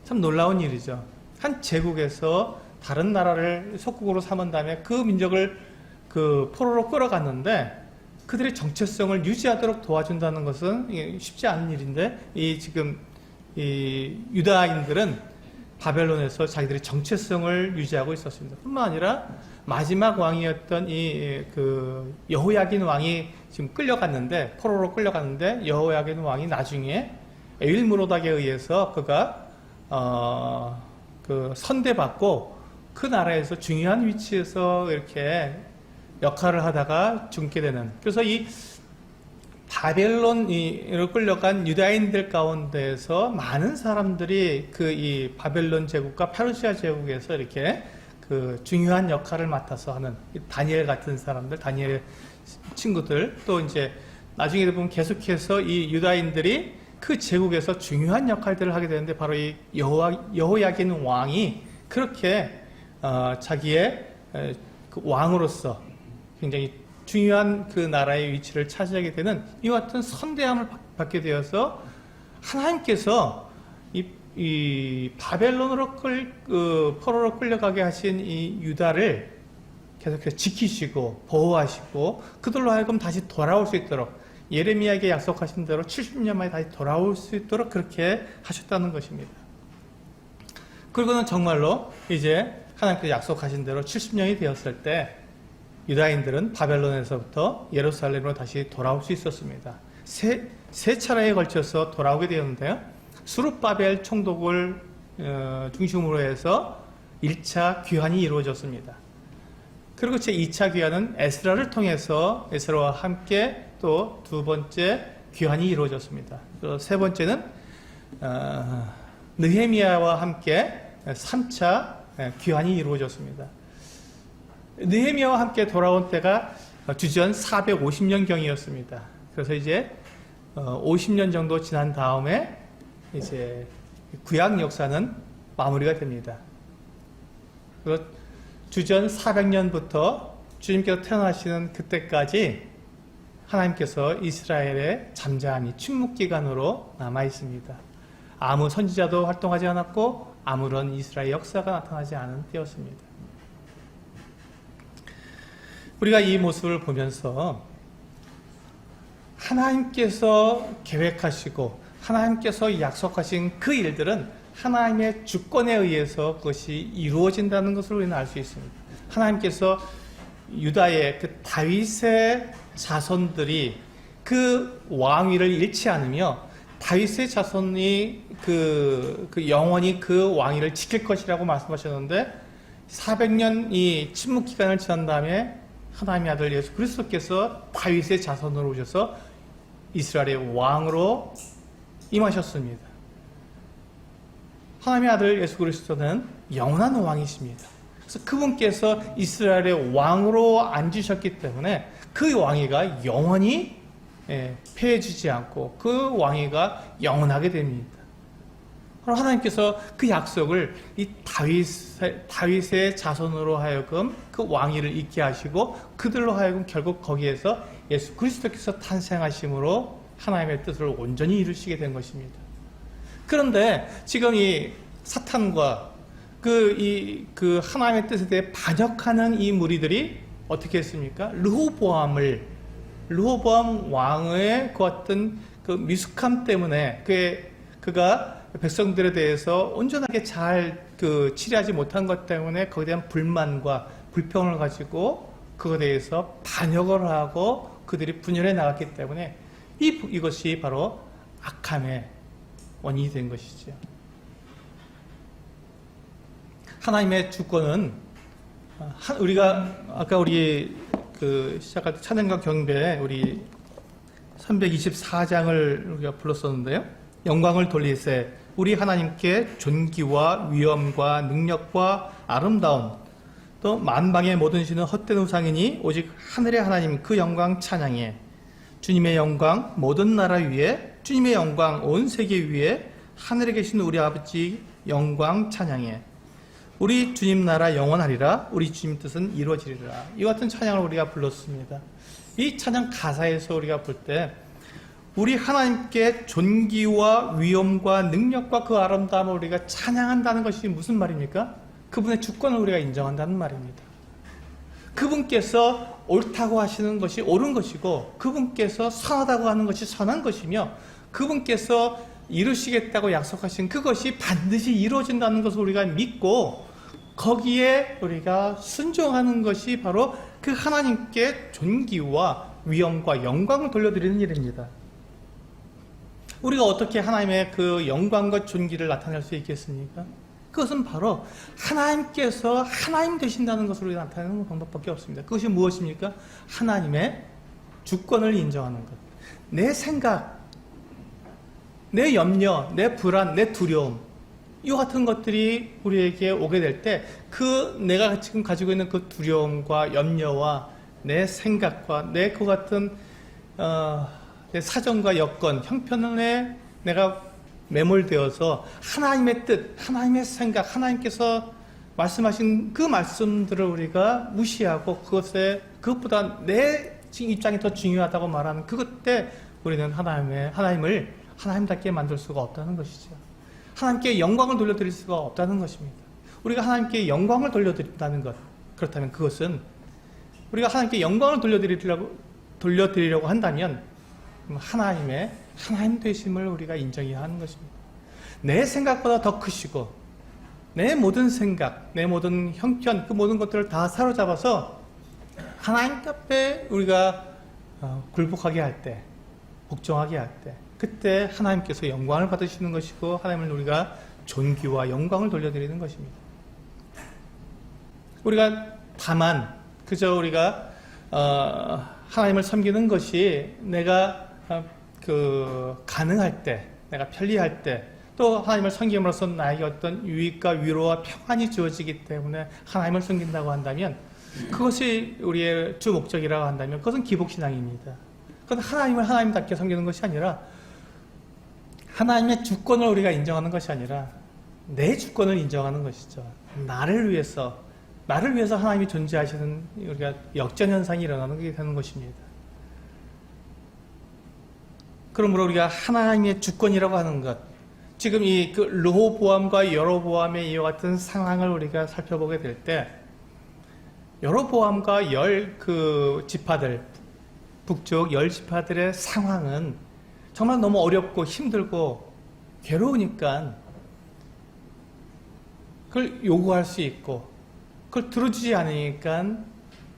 S1: 참 놀라운 일이죠. 한 제국에서 다른 나라를 속국으로 삼은 다음에 그 민족을 그 포로로 끌어갔는데 그들의 정체성을 유지하도록 도와준다는 것은 쉽지 않은 일인데, 지금 유다인들은 바벨론에서 자기들의 정체성을 유지하고 있었습니다. 뿐만 아니라 마지막 왕이었던 그 여호야긴 왕이 지금 끌려갔는데, 포로로 끌려갔는데, 여호야긴 왕이 나중에 에윌므로닥에 의해서 그가 그 선대받고 그 나라에서 중요한 위치에서 이렇게 역할을 하다가 죽게 되는, 그래서 이 바벨론으로 끌려간 유다인들 가운데서 많은 사람들이 이 바벨론 제국과 페르시아 제국에서 이렇게 그 중요한 역할을 맡아서 하는 다니엘 같은 사람들, 다니엘 친구들, 또 이제 나중에 보면 계속해서 이 유다인들이 그 제국에서 중요한 역할들을 하게 되는데, 바로 이 여호야긴 왕이 그렇게 자기의 그 왕으로서 굉장히 중요한 그 나라의 위치를 차지하게 되는 이와 같은 선대함을 받게 되어서 하나님께서 이 바벨론으로 포로로 끌려가게 하신 이 유다를 계속해서 지키시고 보호하시고 그들로 하여금 다시 돌아올 수 있도록 예레미야에게 약속하신 대로 70년 만에 다시 돌아올 수 있도록 그렇게 하셨다는 것입니다. 그리고는 정말로 이제 하나님께서 약속하신 대로 70년이 되었을 때 유다인들은 바벨론에서부터 예루살렘으로 다시 돌아올 수 있었습니다. 세 차례에 걸쳐서 돌아오게 되었는데요. 수룹바벨 총독을 중심으로 해서 1차 귀환이 이루어졌습니다. 그리고 제 2차 귀환은 에스라를 통해서 에스라와 함께 또 두 번째 귀환이 이루어졌습니다. 또 세 번째는 느헤미야와 함께 3차 귀환이 이루어졌습니다. 느헤미야와 함께 돌아온 때가 주전 450년경이었습니다. 그래서 이제 50년 정도 지난 다음에 이제 구약 역사는 마무리가 됩니다. 그리고 주전 400년부터 주님께서 태어나시는 그때까지 하나님께서 이스라엘의 잠잠히 침묵기간으로 남아 있습니다. 아무 선지자도 활동하지 않았고 아무런 이스라엘 역사가 나타나지 않은 때였습니다. 우리가 이 모습을 보면서 하나님께서 계획하시고 하나님께서 약속하신 그 일들은 하나님의 주권에 의해서 그것이 이루어진다는 것을 우리는 알 수 있습니다. 하나님께서 유다의 그 다윗의 자손들이 그 왕위를 잃지 않으며 다윗의 자손이 영원히 그 왕위를 지킬 것이라고 말씀하셨는데 400년 이 침묵 기간을 지난 다음에 하나님의 아들 예수 그리스도께서 다윗의 자손으로 오셔서 이스라엘의 왕으로 임하셨습니다. 하나님의 아들 예수 그리스도는 영원한 왕이십니다. 그래서 그분께서 이스라엘의 왕으로 앉으셨기 때문에 그 왕위가 영원히 폐해지지 않고 그 왕위가 영원하게 됩니다. 그럼 하나님께서 그 약속을 이 다윗의 자손으로 하여금 그 왕위를 잇게 하시고 그들로 하여금 결국 거기에서 예수 그리스도께서 탄생하심으로 하나님의 뜻을 온전히 이루시게 된 것입니다. 그런데 지금 이 사탄과 그 하나님의 뜻에 대해 반역하는 이 무리들이 어떻게 했습니까? 르호보암 왕의 그 어떤 그 미숙함 때문에 그가 백성들에 대해서 온전하게 잘 치리하지 못한 것 때문에 거기에 대한 불만과 불평을 가지고 그것에 대해서 반역을 하고 그들이 분열해 나갔기 때문에 이것이 바로 악함의 원인이 된 것이죠. 하나님의 주권은 우리가 아까 우리 시작할 때 찬양과 경배 우리 324장을 우리가 불렀었는데요. 영광을 돌리세 우리 하나님께 존귀와 위엄과 능력과 아름다움 또 만방의 모든 신은 헛된 우상이니 오직 하늘의 하나님 그 영광 찬양해 주님의 영광 모든 나라 위에 주님의 영광 온 세계 위에 하늘에 계신 우리 아버지 영광 찬양해 우리 주님 나라 영원하리라 우리 주님 뜻은 이루어지리라. 이 같은 찬양을 우리가 불렀습니다. 이 찬양 가사에서 우리가 볼 때 우리 하나님께 존귀와 위엄과 능력과 그 아름다움을 우리가 찬양한다는 것이 무슨 말입니까? 그분의 주권을 우리가 인정한다는 말입니다. 그분께서 옳다고 하시는 것이 옳은 것이고 그분께서 선하다고 하는 것이 선한 것이며 그분께서 이루시겠다고 약속하신 그것이 반드시 이루어진다는 것을 우리가 믿고 거기에 우리가 순종하는 것이 바로 그 하나님께 존귀와 위엄과 영광을 돌려드리는 일입니다. 우리가 어떻게 하나님의 그 영광과 존귀를 나타낼 수 있겠습니까? 그것은 바로 하나님께서 하나님 되신다는 것으로 우리가 나타내는 방법밖에 없습니다. 그것이 무엇입니까? 하나님의 주권을 인정하는 것. 내 생각, 내 염려, 내 불안, 내 두려움 이 같은 것들이 우리에게 오게 될 때 내가 지금 가지고 있는 그 두려움과 염려와 내 생각과 내 그 같은 내 사정과 여건, 형편에 내가 매몰되어서 하나님의 뜻, 하나님의 생각, 하나님께서 말씀하신 그 말씀들을 우리가 무시하고 그것보다 내 입장이 더 중요하다고 말하는 그것 때 우리는 하나님을 하나님답게 만들 수가 없다는 것이죠. 하나님께 영광을 돌려드릴 수가 없다는 것입니다. 우리가 하나님께 영광을 돌려드린다는 것, 그렇다면 그것은 우리가 하나님께 영광을 돌려드리려고 한다면 하나님 되심을 우리가 인정해야 하는 것입니다. 내 생각보다 더 크시고 내 모든 생각, 내 모든 형편, 그 모든 것들을 다 사로잡아서 하나님 앞에 우리가 굴복하게 할 때, 복종하게 할 때 그때 하나님께서 영광을 받으시는 것이고 하나님을 우리가 존귀와 영광을 돌려드리는 것입니다. 우리가 다만 그저 우리가 하나님을 섬기는 것이 내가 가능할 때, 내가 편리할 때, 또 하나님을 섬김으로써 나에게 어떤 유익과 위로와 평안이 주어지기 때문에 하나님을 섬긴다고 한다면, 그것이 우리의 주 목적이라고 한다면 그것은 기복신앙입니다. 그것은 하나님을 하나님답게 섬기는 것이 아니라, 하나님의 주권을 우리가 인정하는 것이 아니라 내 주권을 인정하는 것이죠. 나를 위해서 하나님이 존재하시는 우리가 역전현상이 일어나는 게 되는 것입니다. 그러므로 우리가 하나님의 주권이라고 하는 것, 지금 이 르호보암과 여로보암의 이와 같은 상황을 우리가 살펴보게 될 때, 여로보암과 지파들, 북쪽 10지파들의 상황은 정말 너무 어렵고 힘들고 괴로우니까 그걸 요구할 수 있고, 그걸 들어주지 않으니까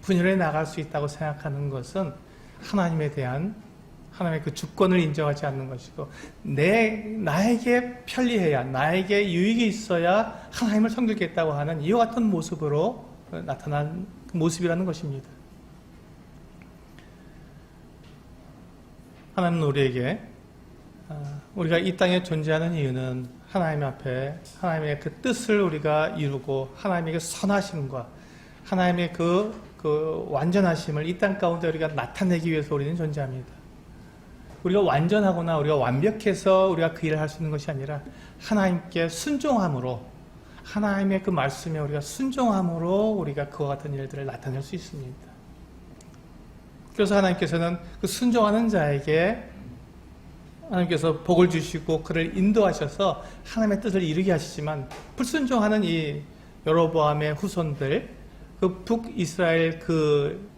S1: 분열해 나갈 수 있다고 생각하는 것은 하나님에 대한 하나님의 그 주권을 인정하지 않는 것이고, 나에게 편리해야, 나에게 유익이 있어야 하나님을 섬기겠다고 하는 이와 같은 모습으로 나타난 모습이라는 것입니다. 하나님은 우리에게 우리가 이 땅에 존재하는 이유는 하나님 앞에 하나님의 그 뜻을 우리가 이루고 하나님의 그 선하심과 하나님의 그 완전하심을 이 땅 가운데 우리가 나타내기 위해서 우리는 존재합니다. 우리가 완전하거나 우리가 완벽해서 우리가 그 일을 할 수 있는 것이 아니라 하나님께 순종함으로, 하나님의 그 말씀에 우리가 순종함으로 우리가 그와 같은 일들을 나타낼 수 있습니다. 그래서 하나님께서는 그 순종하는 자에게 하나님께서 복을 주시고 그를 인도하셔서 하나님의 뜻을 이루게 하시지만, 불순종하는 이 여로보암의 후손들, 그 북이스라엘 그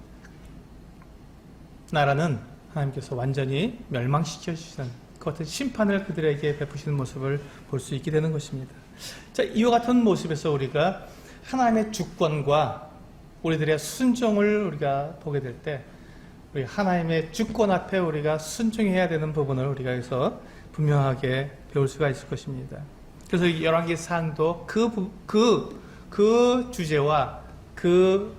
S1: 나라는 하나님께서 완전히 멸망시켜 주시는 그 같은 심판을 그들에게 베푸시는 모습을 볼 수 있게 되는 것입니다. 자, 이와 같은 모습에서 우리가 하나님의 주권과 우리들의 순종을 우리가 보게 될 때, 우리 하나님의 주권 앞에 우리가 순종해야 되는 부분을 우리가 여기서 분명하게 배울 수가 있을 것입니다. 그래서 열왕기상도 그 주제와 그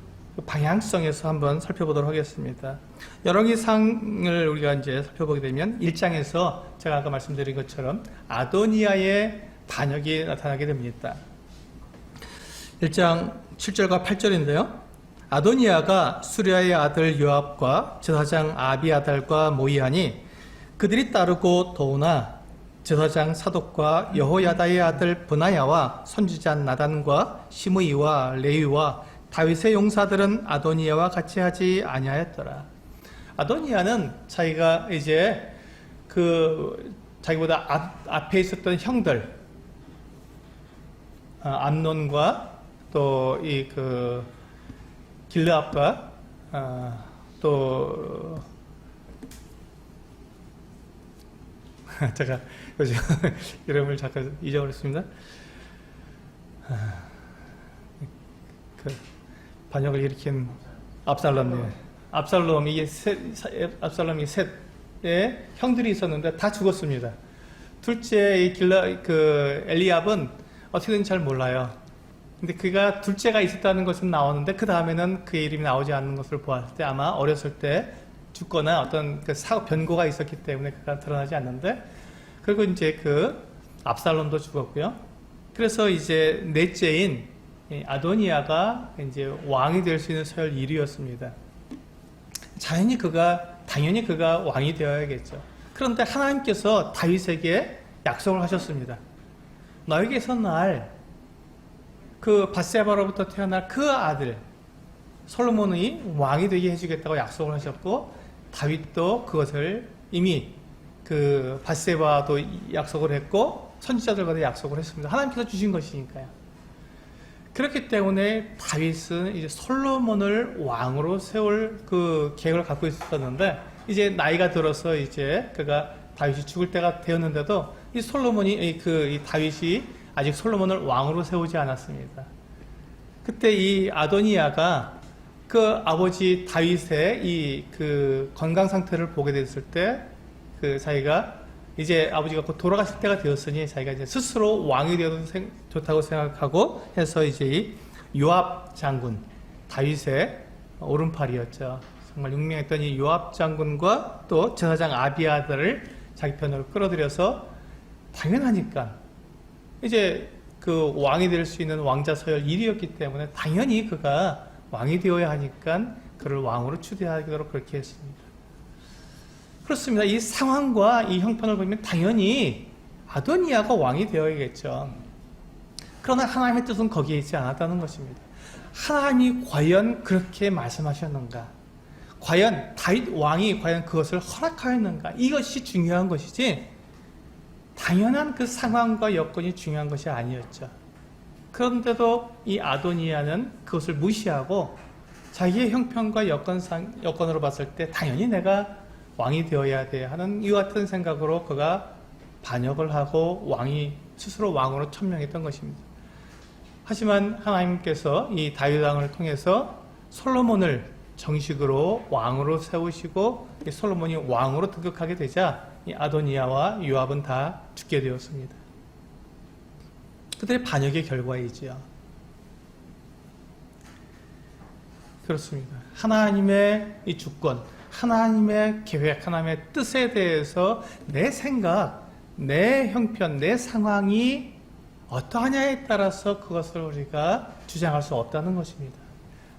S1: 방향성에서 한번 살펴보도록 하겠습니다. 열왕기상을 우리가 이제 살펴보게 되면 1장에서 제가 아까 말씀드린 것처럼 아도니아의 반역이 나타나게 됩니다. 1장 7절과 8절인데요. 아도니아가 수리아의 아들 요압과 제사장 아비아달과 모이하니 그들이 따르고 도우나 제사장 사독과 여호야다의 아들 브나야와 선지자 나단과 시므이와 레위와 다윗의 용사들은 아도니아와 같이 하지 아니하였더라. 아도니아는 자기가 이제 자기보다 앞에 있었던 형들, 암논과 또 길르압과 또 제가 요즘 이름을 잠깐 잊어버렸습니다. 그 반역을 일으킨 압살롬이 셋의 형들이 있었는데 다 죽었습니다. 둘째 엘리압은 어떻게든 잘 몰라요. 근데 그가 둘째가 있었다는 것은 나오는데 그 다음에는 그의 이름이 나오지 않는 것을 보았을 때 아마 어렸을 때 죽거나 어떤 변고가 있었기 때문에 그가 드러나지 않는데, 그리고 이제 압살롬도 죽었고요. 그래서 이제 넷째인 아도니아가 이제 왕이 될 수 있는 서열 1위였습니다. 당연히 그가 왕이 되어야겠죠. 그런데 하나님께서 다윗에게 약속을 하셨습니다. 너에게서 밧세바로부터 태어날 그 아들 솔로몬이 왕이 되게 해주겠다고 약속을 하셨고, 다윗도 그것을 이미 밧세바도 약속을 했고 선지자들과도 약속을 했습니다. 하나님께서 주신 것이니까요. 그렇기 때문에 다윗은 이제 솔로몬을 왕으로 세울 계획을 갖고 있었는데, 이제 나이가 들어서 이제 그가 다윗이 죽을 때가 되었는데도 이 다윗이 아직 솔로몬을 왕으로 세우지 않았습니다. 그때 이 아도니아가 아버지 다윗의 건강 상태를 보게 됐을 때 자기가 이제 아버지가 곧 돌아가실 때가 되었으니 자기가 이제 스스로 왕이 되어도 좋다고 생각하고 해서 이제 이 요압 장군, 다윗의 오른팔이었죠. 정말 유명했던 이 요압 장군과 또 제사장 아비아들을 자기 편으로 끌어들여서 당연하니까 이제 그 왕이 될 수 있는 왕자 서열 1위였기 때문에 당연히 그가 왕이 되어야 하니까 그를 왕으로 추대하도록 그렇게 했습니다. 그렇습니다. 이 상황과 이 형편을 보면 당연히 아도니아가 왕이 되어야겠죠. 그러나 하나님의 뜻은 거기에 있지 않았다는 것입니다. 하나님이 과연 그렇게 말씀하셨는가? 과연 다윗 왕이 과연 그것을 허락하였는가? 이것이 중요한 것이지 당연한 그 상황과 여건이 중요한 것이 아니었죠. 그런데도 이 아도니아는 그것을 무시하고 자기의 형편과 여건으로 봤을 때 당연히 내가 왕이 되어야 돼 하는 이 같은 생각으로 그가 반역을 하고 스스로 왕으로 천명했던 것입니다. 하지만 하나님께서 이 다윗 왕을 통해서 솔로몬을 정식으로 왕으로 세우시고 이 솔로몬이 왕으로 등극하게 되자 이 아도니아와 요압은 다 죽게 되었습니다. 그들의 반역의 결과이지요. 그렇습니다. 하나님의 이 주권, 하나님의 계획, 하나님의 뜻에 대해서 내 생각, 내 형편, 내 상황이 어떠하냐에 따라서 그것을 우리가 주장할 수 없다는 것입니다.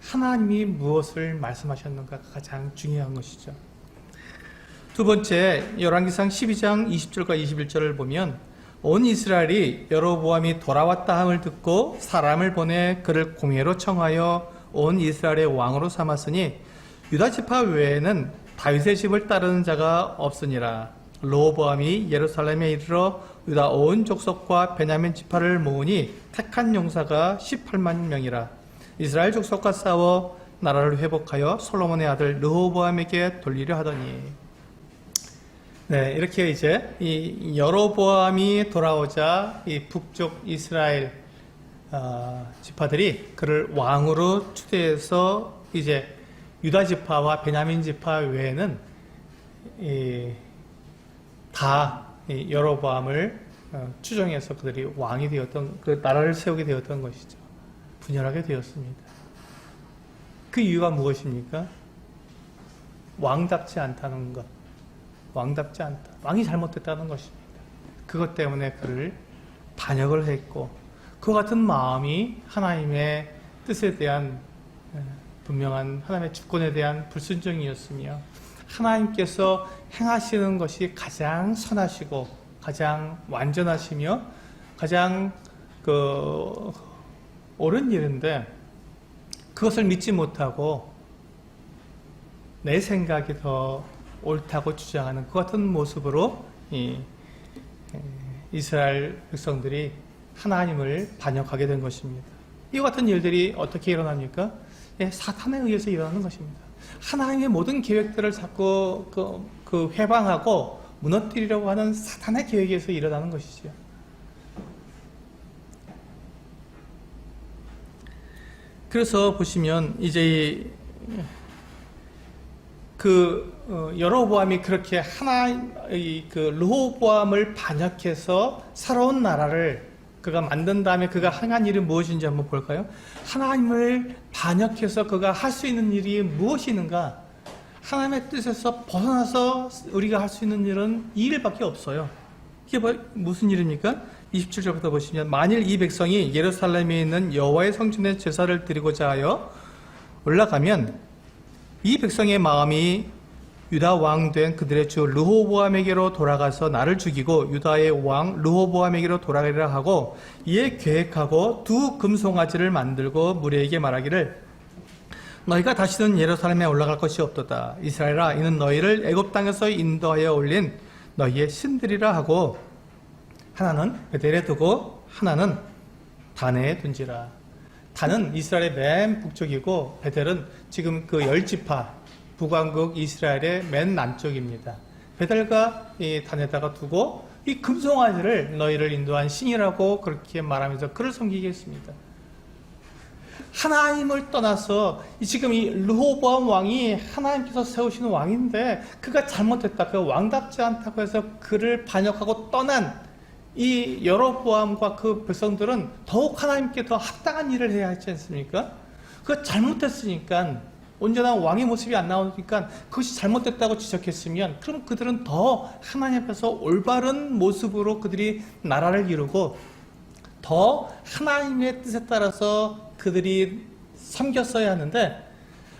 S1: 하나님이 무엇을 말씀하셨는가가 가장 중요한 것이죠. 두 번째, 열왕기상 12장 20절과 21절을 보면 온 이스라엘이 여로보암이 돌아왔다 함을 듣고 사람을 보내 그를 공회로 청하여 온 이스라엘의 왕으로 삼았으니 유다 지파 외에는 다윗의 집을 따르는 자가 없으니라. 로보암이 예루살렘에 이르러 유다 온 족속과 베냐민 지파를 모으니 택한 용사가 18만 명이라. 이스라엘 족속과 싸워 나라를 회복하여 솔로몬의 아들 르호보암에게 돌리려 하더니. 네, 이렇게 이제 이 여로보암이 돌아오자 이 북쪽 이스라엘 지파들이 그를 왕으로 추대해서 이제 유다 지파와 베냐민 지파 외에는 다 여로보암을 추종해서 그들이 왕이 되었던, 그 나라를 세우게 되었던 것이죠. 분열하게 되었습니다. 그 이유가 무엇입니까? 왕답지 않다는 것. 왕답지 않다. 왕이 잘못됐다는 것입니다. 그것 때문에 그를 반역을 했고, 그와 같은 마음이 하나님의 뜻에 대한 분명한 하나님의 주권에 대한 불순종이었으며, 하나님께서 행하시는 것이 가장 선하시고 가장 완전하시며 가장 옳은 일인데 그것을 믿지 못하고 내 생각이 더 옳다고 주장하는 그 같은 모습으로 이스라엘 백성들이 하나님을 반역하게 된 것입니다. 이와 같은 일들이 어떻게 일어납니까? 사탄에 의해서 일어나는 것입니다. 하나님의 모든 계획들을 자꾸 회방하고 무너뜨리려고 하는 사탄의 계획에서 일어나는 것이죠. 그래서 보시면 이제 여로보암이 그렇게 르호보암을 반역해서 새로운 나라를 그가 만든 다음에 그가 행한 일이 무엇인지 한번 볼까요? 하나님을 반역해서 그가 할 수 있는 일이 무엇이는가? 하나님의 뜻에서 벗어나서 우리가 할 수 있는 일은 이 일밖에 없어요. 이게 무슨 일입니까? 27절부터 보시면 만일 이 백성이 예루살렘에 있는 여호와의 성전에 제사를 드리고자 하여 올라가면 이 백성의 마음이 유다 왕 된 그들의 주 르호보암에게로 돌아가서 나를 죽이고 유다의 왕 르호보암에게로 돌아가리라 하고 이에 계획하고 두 금송아지를 만들고 무리에게 말하기를 너희가 다시는 예루살렘에 올라갈 것이 없도다. 이스라엘아, 이는 너희를 애굽 땅에서 인도하여 올린 너희의 신들이라 하고 하나는 베델에 두고 하나는 다네에 둔지라. 단은 이스라엘의 맨 북쪽이고 베델은 지금 그 10지파 북왕국 이스라엘의 맨 남쪽입니다. 베델과 이 단에다가 두고 이 금송아지를 너희를 인도한 신이라고 그렇게 말하면서 그를 섬기겠습니다. 하나님을 떠나서 지금 이 르호보암 왕이 하나님께서 세우시는 왕인데 그가 잘못했다, 그가 왕답지 않다고 해서 그를 반역하고 떠난 이 여로보암과 그 백성들은 더욱 하나님께 더 합당한 일을 해야 하지 않습니까? 그가 잘못했으니까, 온전한 왕의 모습이 안 나오니까 그것이 잘못됐다고 지적했으면 그럼 그들은 더 하나님 앞에서 올바른 모습으로 그들이 나라를 이루고 더 하나님의 뜻에 따라서 그들이 섬겼어야 하는데,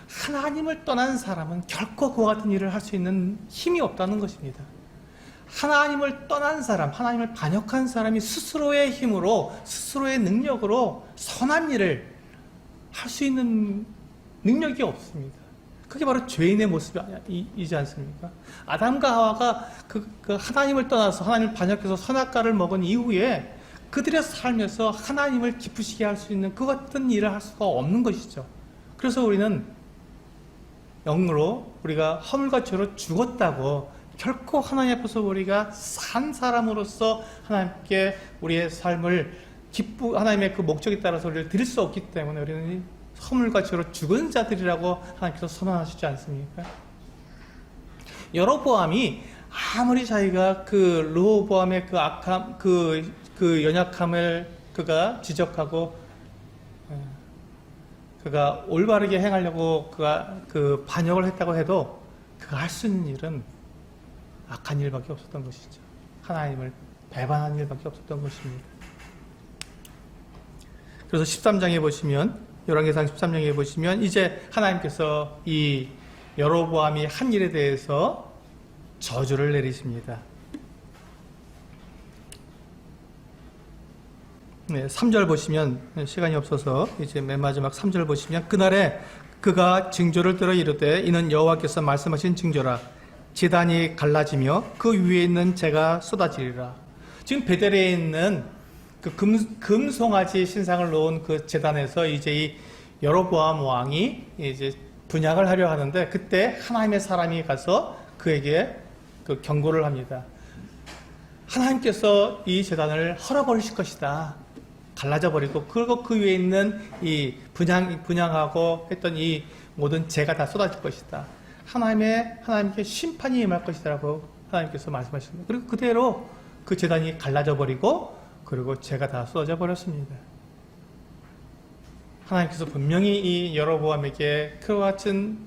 S1: 하나님을 떠난 사람은 결코 그와 같은 일을 할 수 있는 힘이 없다는 것입니다. 하나님을 떠난 사람, 하나님을 반역한 사람이 스스로의 힘으로, 스스로의 능력으로 선한 일을 할 수 있는 능력이 없습니다. 그게 바로 죄인의 모습이지 않습니까? 아담과 하와가 그 하나님을 떠나서 하나님을 반역해서 선악과를 먹은 이후에 그들의 삶에서 하나님을 기쁘시게 할 수 있는 그 같은 일을 할 수가 없는 것이죠. 그래서 우리는 영으로 우리가 허물과 죄로 죽었다고 결코 하나님 앞에서 우리가 산 사람으로서 하나님께 우리의 삶을 하나님의 그 목적에 따라서 우리를 드릴 수 없기 때문에 우리는 허물과 죄로 죽은 자들이라고 하나님께서 선언하시지 않습니까? 여로보암이 아무리 자기가 그 르호보암의 그 악함, 그 연약함을 그가 지적하고 그가 올바르게 행하려고 그가 그 반역을 했다고 해도 그가 할 수 있는 일은 악한 일밖에 없었던 것이죠. 하나님을 배반한 일밖에 없었던 것입니다. 그래서 13장에 보시면, 열왕기상 13장에 보시면 이제 하나님께서 이 여로보암이 한 일에 대해서 저주를 내리십니다. 네, 3절 보시면, 시간이 없어서 이제 맨 마지막 3절 보시면, 그날에 그가 징조를 들어 이르되 이는 여호와께서 말씀하신 징조라. 제단이 갈라지며 그 위에 있는 재가 쏟아지리라. 지금 베델에 있는 그 금송아지 신상을 놓은 그 제단에서 이제 이 여로보암 왕이 이제 분향을 하려 하는데, 그때 하나님의 사람이 가서 그에게 그 경고를 합니다. 하나님께서 이 제단을 헐어버리실 것이다. 갈라져 버리고, 그리고 그 위에 있는 이 분향하고 했던 이 모든 재가 다 쏟아질 것이다. 하나님께 심판이 임할 것이라고 하나님께서 말씀하셨습니다. 그리고 그대로 그 제단이 갈라져 버리고, 그리고 재가 다 쏟아져 버렸습니다. 하나님께서 분명히 이 여로보암에게 그와 같은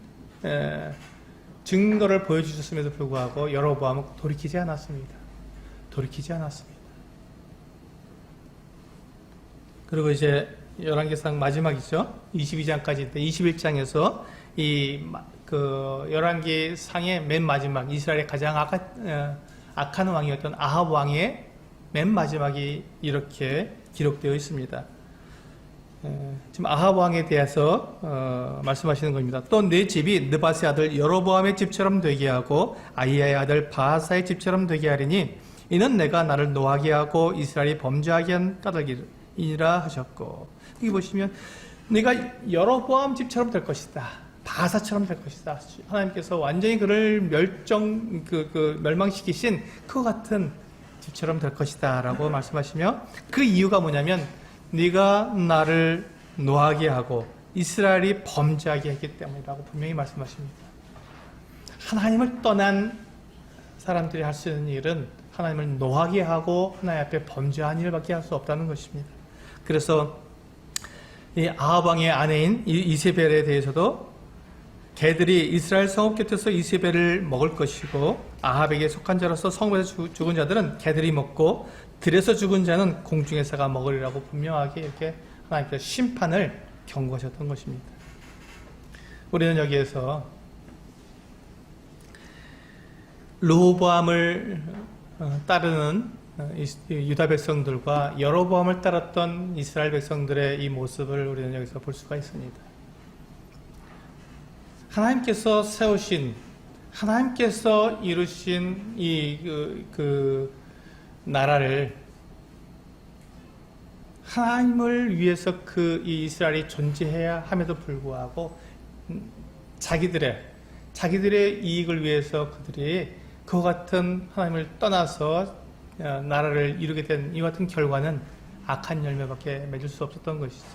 S1: 증거를 보여주셨음에도 불구하고 여로보암은 돌이키지 않았습니다. 그리고 이제 열왕기상 마지막이죠. 22장까지 21장에서 그 열왕기상의 맨 마지막, 이스라엘의 가장 악한 왕이었던 아합 왕의 맨 마지막이 이렇게 기록되어 있습니다. 지금 아합 왕에 대해서 말씀하시는 겁니다. 또 내 집이 느바스의 아들 여로보암의 집처럼 되게 하고 아히야의 아들 바하사의 집처럼 되게 하리니 이는 내가 나를 노하게 하고 이스라엘이 범죄하게 한 까닭이라 하셨고, 여기 보시면 내가 여로보암 집처럼 될 것이다, 바하사처럼 될 것이다. 하나님께서 완전히 그를 멸망시키신 그 같은 집처럼 될 것이다 라고 말씀하시며, 그 이유가 뭐냐면 네가 나를 노하게 하고 이스라엘이 범죄하게 했기 때문이라고 분명히 말씀하십니다. 하나님을 떠난 사람들이 할 수 있는 일은 하나님을 노하게 하고 하나님 앞에 범죄한 일밖에 할 수 없다는 것입니다. 그래서 이 아합 왕의 아내인 이세벨에 대해서도 개들이 이스라엘 성읍 곁에서 이세벨을 먹을 것이고, 아합에게 속한 자로서 성읍에서 죽은 자들은 개들이 먹고 들에서 죽은 자는 공중에서가 먹으리라고 분명하게 이렇게 하나님께서 심판을 경고하셨던 것입니다. 우리는 여기에서 르호보암을 따르는 유다 백성들과 여로보암을 따랐던 이스라엘 백성들의 이 모습을 우리는 여기서 볼 수가 있습니다. 하나님께서 세우신, 하나님께서 이루신 그 나라를, 하나님을 위해서 이 이스라엘이 존재해야 함에도 불구하고 자기들의 이익을 위해서 그들이 그와 같은 하나님을 떠나서 나라를 이루게 된 이 같은 결과는 악한 열매밖에 맺을 수 없었던 것이죠.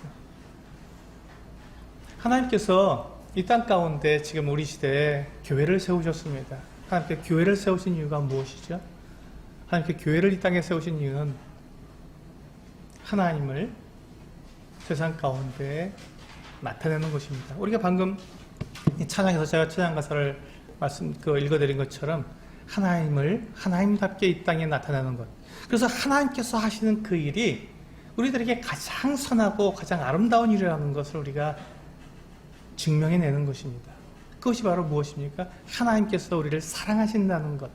S1: 하나님께서 이 땅 가운데 지금 우리 시대에 교회를 세우셨습니다. 하나님께 교회를 세우신 이유가 무엇이죠? 하나님께 교회를 이 땅에 세우신 이유는 하나님을 세상 가운데 나타내는 것입니다. 우리가 방금 이 찬양에서 제가 찬양 가사를 읽어드린 것처럼 하나님을 하나님답게 이 땅에 나타내는 것. 그래서 하나님께서 하시는 그 일이 우리들에게 가장 선하고 가장 아름다운 일이라는 것을 우리가 증명해내는 것입니다. 그것이 바로 무엇입니까? 하나님께서 우리를 사랑하신다는 것.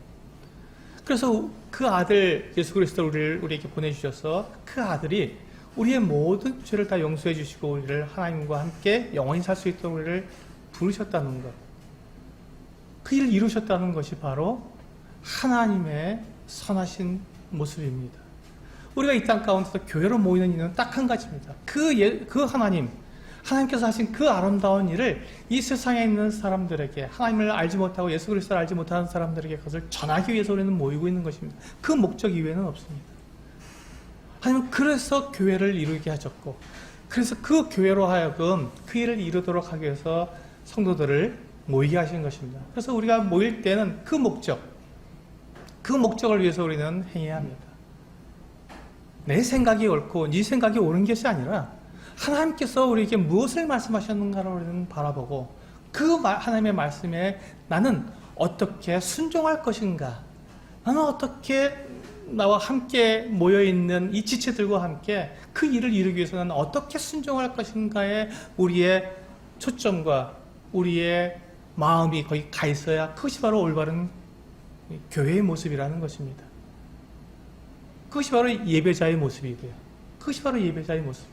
S1: 그래서 그 아들 예수 그리스도를 우리에게 보내주셔서 그 아들이 우리의 모든 죄를 다 용서해 주시고 우리를 하나님과 함께 영원히 살 수 있도록 우리를 부르셨다는 것. 그 일을 이루셨다는 것이 바로 하나님의 선하신 모습입니다. 우리가 이 땅 가운데서 교회로 모이는 이유는 딱 한 가지입니다. 그 하나님께서 하신 그 아름다운 일을 이 세상에 있는 사람들에게, 하나님을 알지 못하고 예수 그리스도를 알지 못하는 사람들에게 그것을 전하기 위해서 우리는 모이고 있는 것입니다. 그 목적 이외에는 없습니다. 하나님은 그래서 교회를 이루게 하셨고, 그래서 그 교회로 하여금 그 일을 이루도록 하기 위해서 성도들을 모이게 하신 것입니다. 그래서 우리가 모일 때는 그 목적을 위해서 우리는 행해야 합니다. 내 생각이 옳고 네 생각이 옳은 것이 아니라 하나님께서 우리에게 무엇을 말씀하셨는가를 우리는 바라보고 그 하나님의 말씀에 나는 어떻게 순종할 것인가, 나는 어떻게 나와 함께 모여있는 이 지체들과 함께 그 일을 이루기 위해서 나는 어떻게 순종할 것인가에 우리의 초점과 우리의 마음이 거기 가 있어야 그것이 바로 올바른 교회의 모습이라는 것입니다. 그것이 바로 예배자의 모습이고요. 그것이 바로 예배자의 모습입니다.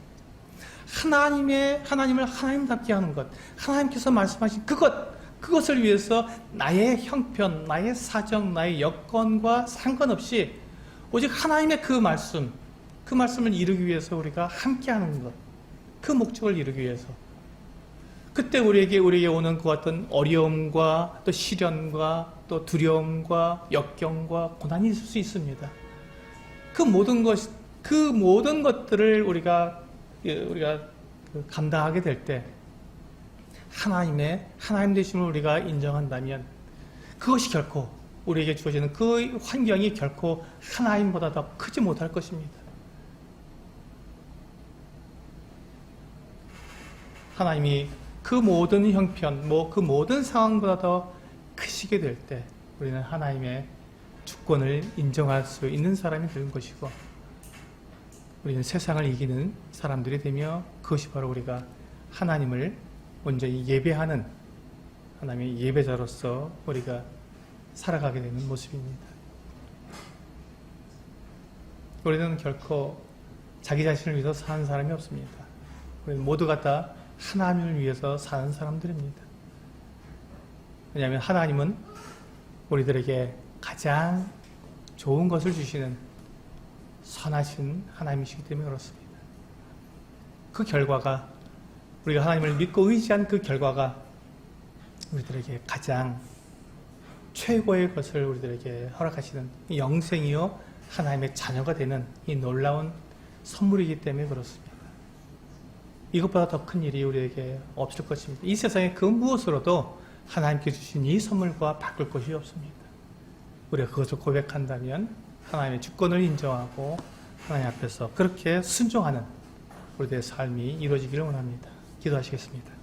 S1: 하나님을 하나님답게 하는 것, 하나님께서 말씀하신 그것을 위해서 나의 형편, 나의 사정, 나의 여건과 상관없이 오직 하나님의 그 말씀을 이루기 위해서 우리가 함께 하는 것, 그 목적을 이루기 위해서. 그때 우리에게 오는 그 어떤 어려움과 또 시련과 또 두려움과 역경과 고난이 있을 수 있습니다. 그 모든 것들을 우리가 감당하게 될 때 하나님 되심을 우리가 인정한다면 그것이 결코 우리에게 주어지는 그 환경이 결코 하나님보다 더 크지 못할 것입니다. 하나님이 그 모든 형편, 그 모든 상황보다 더 크시게 될 때 우리는 하나님의 주권을 인정할 수 있는 사람이 되는 것이고, 우리는 세상을 이기는 사람들이 되며 그것이 바로 우리가 하나님을 온전히 예배하는 하나님의 예배자로서 우리가 살아가게 되는 모습입니다. 우리는 결코 자기 자신을 위해서 사는 사람이 없습니다. 우리는 모두가 다 하나님을 위해서 사는 사람들입니다. 왜냐하면 하나님은 우리들에게 가장 좋은 것을 주시는 선하신 하나님이시기 때문에 그렇습니다. 그 결과가, 우리가 하나님을 믿고 의지한 그 결과가 우리들에게 가장 최고의 것을 우리들에게 허락하시는 영생이요 하나님의 자녀가 되는 이 놀라운 선물이기 때문에 그렇습니다. 이것보다 더 큰 일이 우리에게 없을 것입니다. 이 세상에 그 무엇으로도 하나님께 주신 이 선물과 바꿀 것이 없습니다. 우리가 그것을 고백한다면 하나님의 주권을 인정하고 하나님 앞에서 그렇게 순종하는 우리들의 삶이 이루어지기를 원합니다. 기도하시겠습니다.